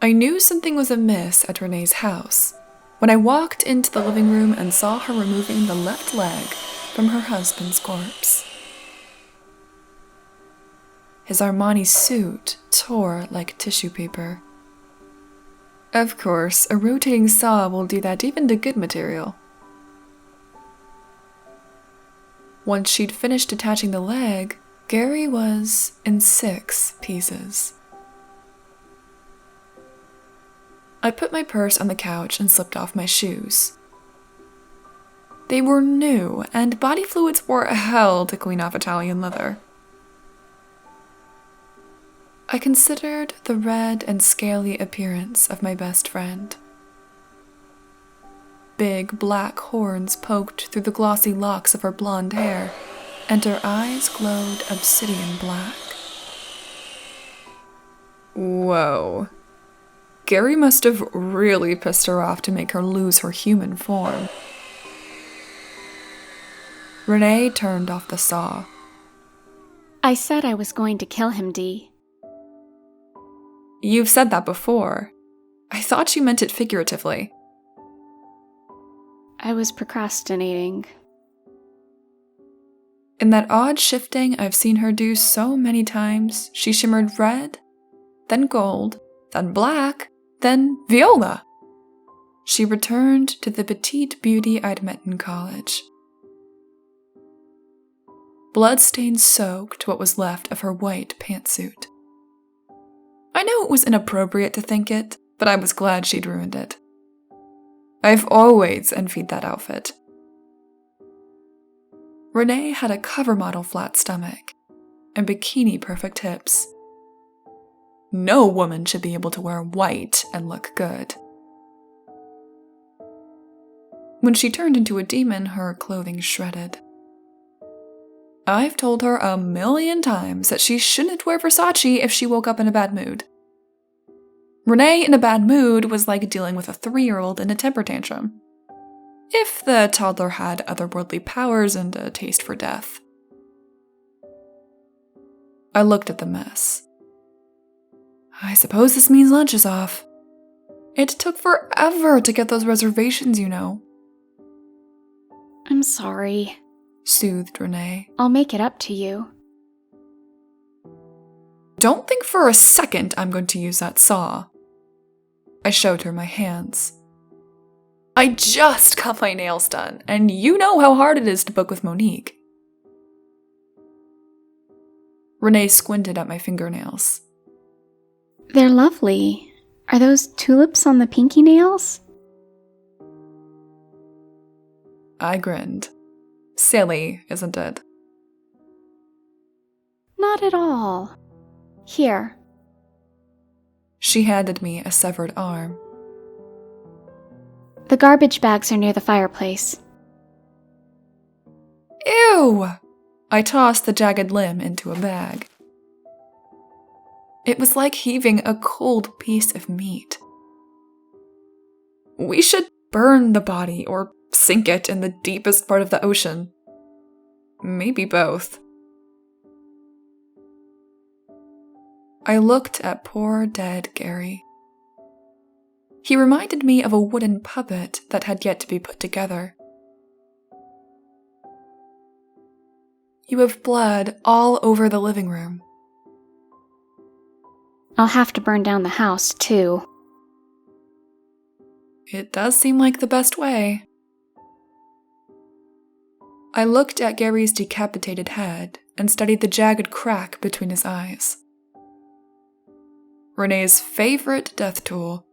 I knew something was amiss at Renee's house when I walked into the living room and saw her removing the left leg from her husband's corpse. His Armani suit tore like tissue paper. Of course, a rotating saw will do that even to good material. Once she'd finished detaching the leg, Gary was in 6 pieces. I put my purse on the couch and slipped off my shoes. They were new, and body fluids were hell to clean off Italian leather. I considered the red and scaly appearance of my best friend. Big black horns poked through the glossy locks of her blonde hair, and her eyes glowed obsidian black. Whoa. Gary must have really pissed her off to make her lose her human form. Renee turned off the saw. I said I was going to kill him, Dee. You've said that before. I thought you meant it figuratively. I was procrastinating. In that odd shifting I've seen her do so many times, she shimmered red, then gold, then black, then viola. She returned to the petite beauty I'd met in college. Bloodstains soaked what was left of her white pantsuit. I know it was inappropriate to think it, but I was glad she'd ruined it. I've always envied that outfit. Renee had a cover model flat stomach and bikini-perfect hips. No woman should be able to wear white and look good. When she turned into a demon, her clothing shredded. I've told her 1,000,000 times that she shouldn't wear Versace if she woke up in a bad mood. Renee in a bad mood was like dealing with a 3-year-old in a temper tantrum. If the toddler had otherworldly powers and a taste for death. I looked at the mess. I suppose this means lunch is off. It took forever to get those reservations, you know. I'm sorry, soothed Renee. I'll make it up to you. Don't think for a second I'm going to use that saw. I showed her my hands. I just got my nails done, and you know how hard it is to book with Monique. Renee squinted at my fingernails. They're lovely. Are those tulips on the pinky nails? I grinned. Silly, isn't it? Not at all. Here. She handed me a severed arm. The garbage bags are near the fireplace. Ew! I tossed the jagged limb into a bag. It was like heaving a cold piece of meat. We should burn the body or sink it in the deepest part of the ocean. Maybe both. I looked at poor dead Gary. He reminded me of a wooden puppet that had yet to be put together. You have blood all over the living room. I'll have to burn down the house, too. It does seem like the best way. I looked at Gary's decapitated head and studied the jagged crack between his eyes. Renee's favorite death tool.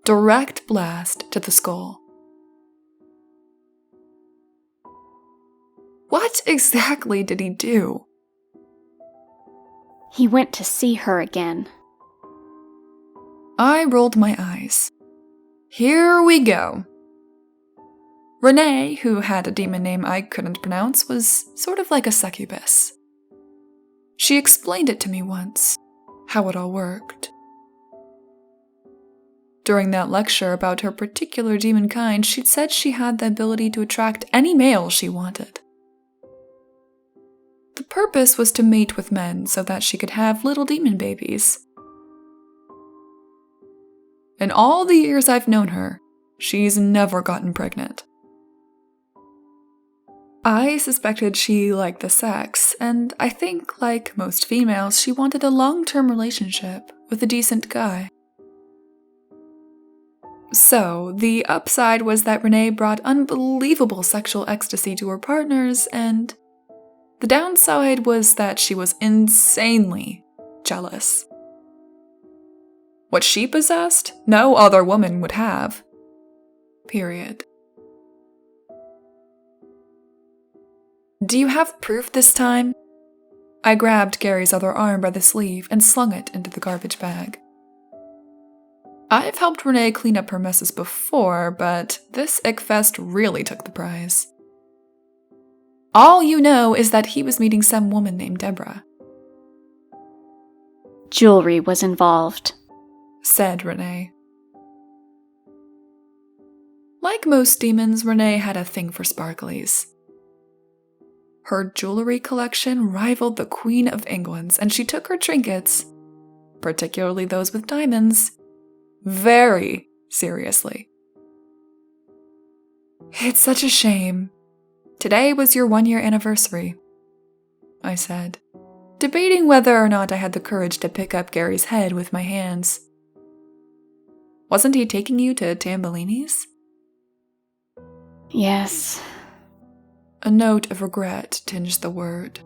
Direct blast to the skull. What exactly did he do? He went to see her again. I rolled my eyes. Here we go. Renee, who had a demon name I couldn't pronounce, was sort of like a succubus. She explained it to me once, how it all worked. During that lecture about her particular demon kind, she'd said she had the ability to attract any male she wanted. The purpose was to mate with men so that she could have little demon babies. In all the years I've known her, she's never gotten pregnant. I suspected she liked the sex, and I think, like most females, she wanted a long-term relationship with a decent guy. So, the upside was that Renee brought unbelievable sexual ecstasy to her partners, and the downside was that she was insanely jealous. What she possessed, no other woman would have. Period. Do you have proof this time? I grabbed Gary's other arm by the sleeve and slung it into the garbage bag. I've helped Renee clean up her messes before, but this ickfest really took the prize. All you know is that he was meeting some woman named Deborah. Jewelry was involved, said Renee. Like most demons, Renee had a thing for sparklies. Her jewelry collection rivaled the Queen of England's, and she took her trinkets, particularly those with diamonds, very seriously. It's such a shame. Today was your 1-year anniversary, I said, debating whether or not I had the courage to pick up Gary's head with my hands. Wasn't he taking you to Tambellini's? Yes. A note of regret tinged the word.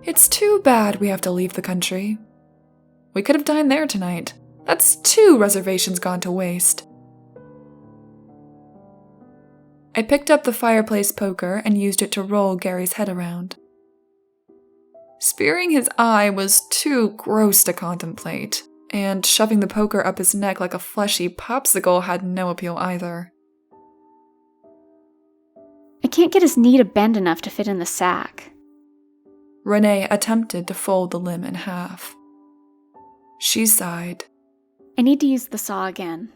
It's too bad we have to leave the country. We could have dined there tonight. That's 2 reservations gone to waste. I picked up the fireplace poker and used it to roll Gary's head around. Spearing his eye was too gross to contemplate, and shoving the poker up his neck like a fleshy popsicle had no appeal either. I can't get his knee to bend enough to fit in the sack. Renee attempted to fold the limb in half. She sighed. I need to use the saw again.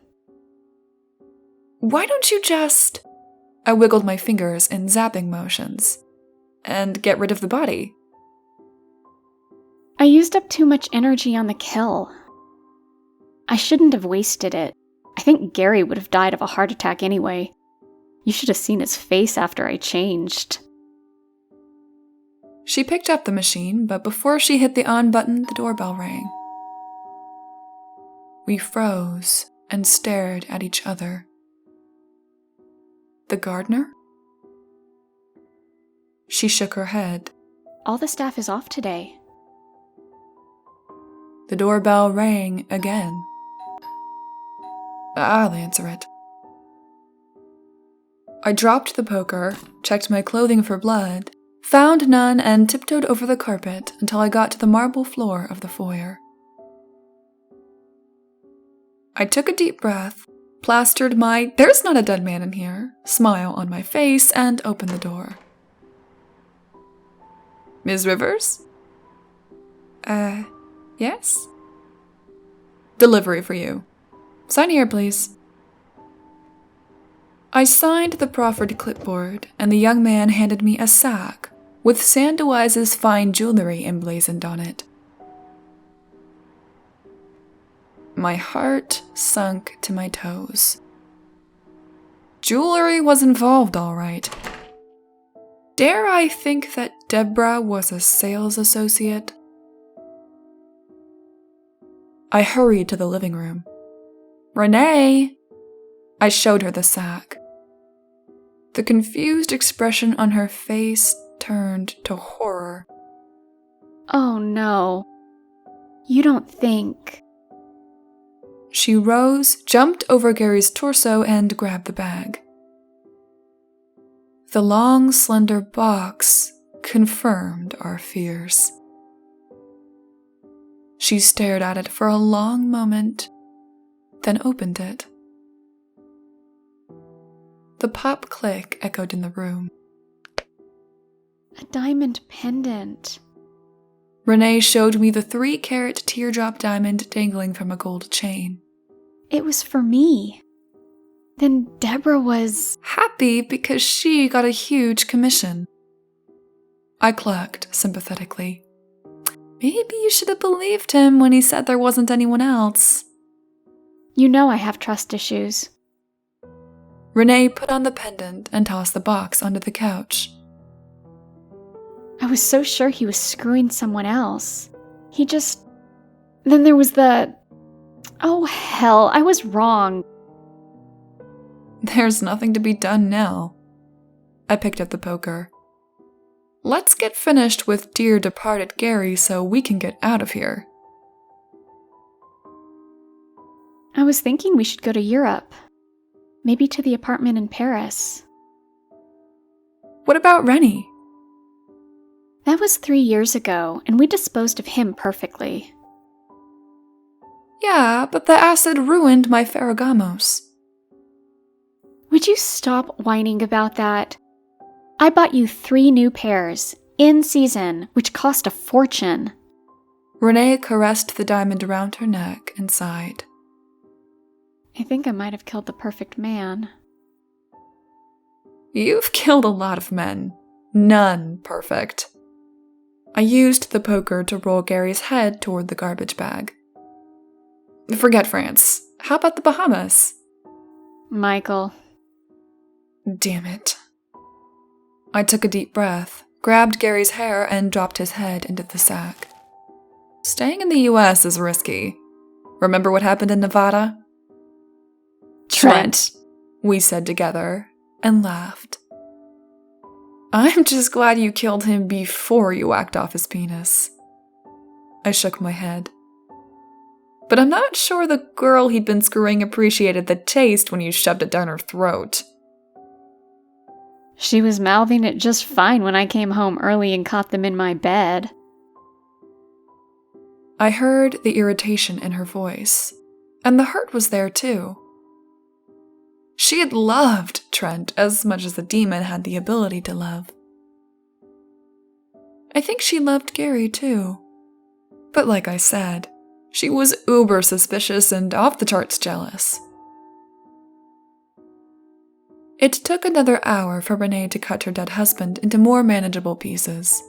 Why don't you just... I wiggled my fingers in zapping motions. And get rid of the body. I used up too much energy on the kill. I shouldn't have wasted it. I think Gary would have died of a heart attack anyway. You should have seen his face after I changed. She picked up the machine, but before she hit the on button, the doorbell rang. We froze and stared at each other. The gardener? She shook her head. All the staff is off today. The doorbell rang again. I'll answer it. I dropped the poker, checked my clothing for blood, found none, and tiptoed over the carpet until I got to the marble floor of the foyer. I took a deep breath, plastered my "there's not a dead man in here" smile on my face, and opened the door. Ms. Rivers? Yes? Delivery for you. Sign here, please. I signed the proffered clipboard, and the young man handed me a sack with Sandowise's fine jewelry emblazoned on it. My heart sunk to my toes. Jewelry was involved, all right. Dare I think that Deborah was a sales associate? I hurried to the living room. Renee! I showed her the sack. The confused expression on her face turned to horror. Oh no. You don't think... She rose, jumped over Gary's torso, and grabbed the bag. The long, slender box confirmed our fears. She stared at it for a long moment, then opened it. The pop click echoed in the room. A diamond pendant. Renee showed me the 3-carat teardrop diamond dangling from a gold chain. It was for me. Then Deborah was... happy because she got a huge commission. I clucked sympathetically. Maybe you should have believed him when he said there wasn't anyone else. You know I have trust issues. Renee put on the pendant and tossed the box onto the couch. I was so sure he was screwing someone else. Then there was the... Oh, hell, I was wrong. There's nothing to be done now. I picked up the poker. Let's get finished with dear departed Gary so we can get out of here. I was thinking we should go to Europe. Maybe to the apartment in Paris. What about Rennie? That was 3 years ago, and we disposed of him perfectly. Yeah, but the acid ruined my Ferragamos. Would you stop whining about that? I bought you 3 new pairs, in season, which cost a fortune. Renee caressed the diamond around her neck and sighed. I think I might have killed the perfect man. You've killed a lot of men. None perfect. I used the poker to roll Gary's head toward the garbage bag. Forget France. How about the Bahamas? Michael. Damn it. I took a deep breath, grabbed Gary's hair, and dropped his head into the sack. Staying in the US is risky. Remember what happened in Nevada? Trent, we said together, and laughed. I'm just glad you killed him before you whacked off his penis. I shook my head. But I'm not sure the girl he'd been screwing appreciated the taste when you shoved it down her throat. She was mouthing it just fine when I came home early and caught them in my bed. I heard the irritation in her voice, and the hurt was there too. She had loved Trent as much as the demon had the ability to love. I think she loved Gary too. But like I said, she was uber suspicious and off the charts jealous. It took another hour for Renee to cut her dead husband into more manageable pieces.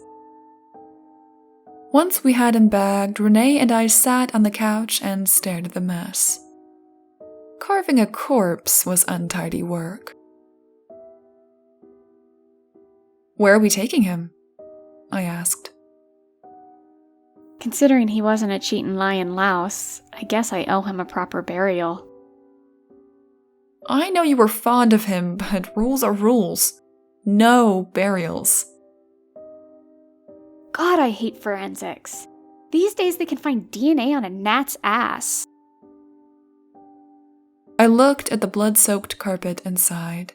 Once we had him bagged, Renee and I sat on the couch and stared at the mess. Carving a corpse was untidy work. Where are we taking him? I asked. Considering he wasn't a cheatin' lying louse, I guess I owe him a proper burial. I know you were fond of him, but rules are rules. No burials. God, I hate forensics. These days they can find DNA on a gnat's ass. I looked at the blood-soaked carpet and sighed.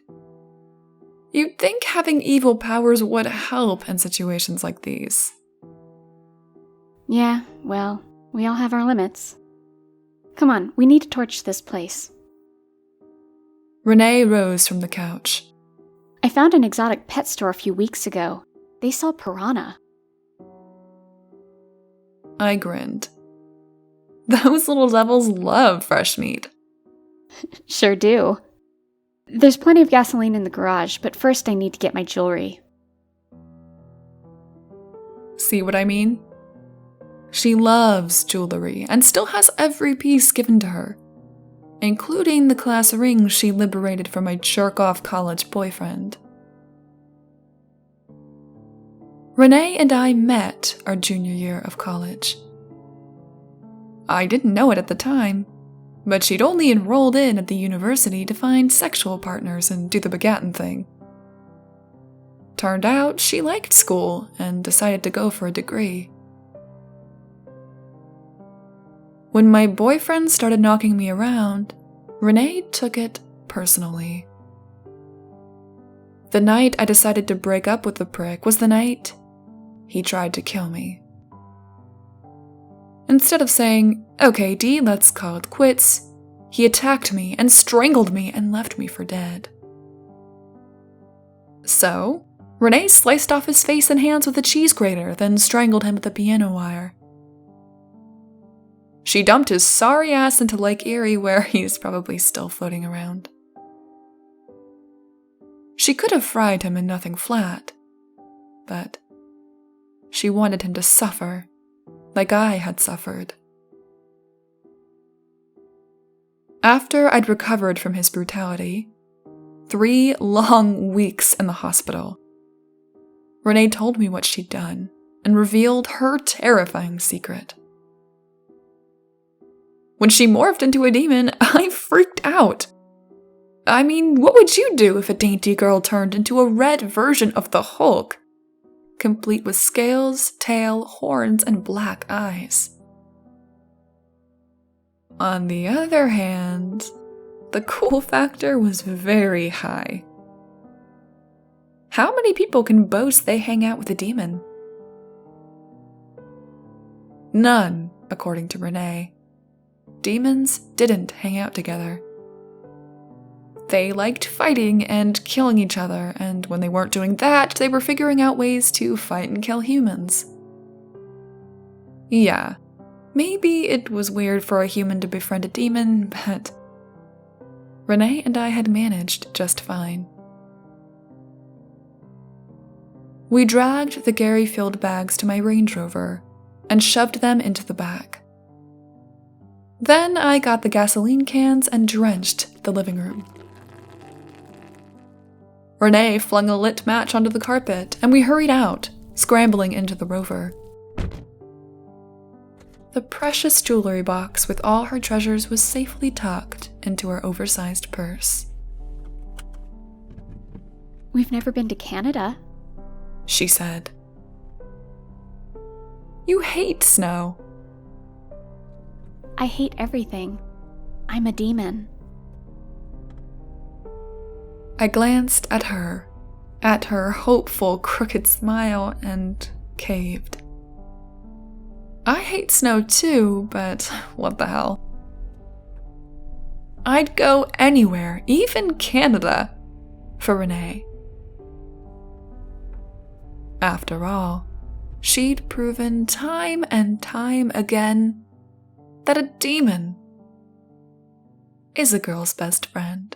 You'd think having evil powers would help in situations like these. Yeah, well, we all have our limits. Come on, we need to torch this place. Renee rose from the couch. I found an exotic pet store a few weeks ago. They sell piranha. I grinned. Those little devils love fresh meat. Sure do. There's plenty of gasoline in the garage, but first I need to get my jewelry. See what I mean? She loves jewelry and still has every piece given to her, including the class ring she liberated from my jerk-off college boyfriend. Renee and I met our junior year of college. I didn't know it at the time, but she'd only enrolled in at the university to find sexual partners and do the begatting thing. Turned out she liked school and decided to go for a degree. When my boyfriend started knocking me around, Renee took it personally. The night I decided to break up with the prick was the night he tried to kill me. Instead of saying, "Okay, D, let's call it quits," he attacked me and strangled me and left me for dead. So, Renee sliced off his face and hands with a cheese grater, then strangled him with a piano wire. She dumped his sorry ass into Lake Erie, where he's probably still floating around. She could have fried him in nothing flat, but she wanted him to suffer, like I had suffered. After I'd recovered from his brutality, 3 long weeks in the hospital, Renee told me what she'd done and revealed her terrifying secret. When she morphed into a demon, I freaked out. I mean, what would you do if a dainty girl turned into a red version of the Hulk, complete with scales, tail, horns, and black eyes? On the other hand, the cool factor was very high. How many people can boast they hang out with a demon? None, according to Renee. Demons didn't hang out together. They liked fighting and killing each other, and when they weren't doing that, they were figuring out ways to fight and kill humans. Yeah, maybe it was weird for a human to befriend a demon, but Renee and I had managed just fine. We dragged the Gary-filled bags to my Range Rover and shoved them into the back. Then I got the gasoline cans and drenched the living room. Renee flung a lit match onto the carpet, and we hurried out, scrambling into the Rover. The precious jewelry box with all her treasures was safely tucked into her oversized purse. We've never been to Canada, she said. You hate snow. I hate everything. I'm a demon. I glanced at her hopeful, crooked smile, and caved. I hate snow too, but what the hell? I'd go anywhere, even Canada, for Renee. After all, she'd proven time and time again that a demon is a girl's best friend.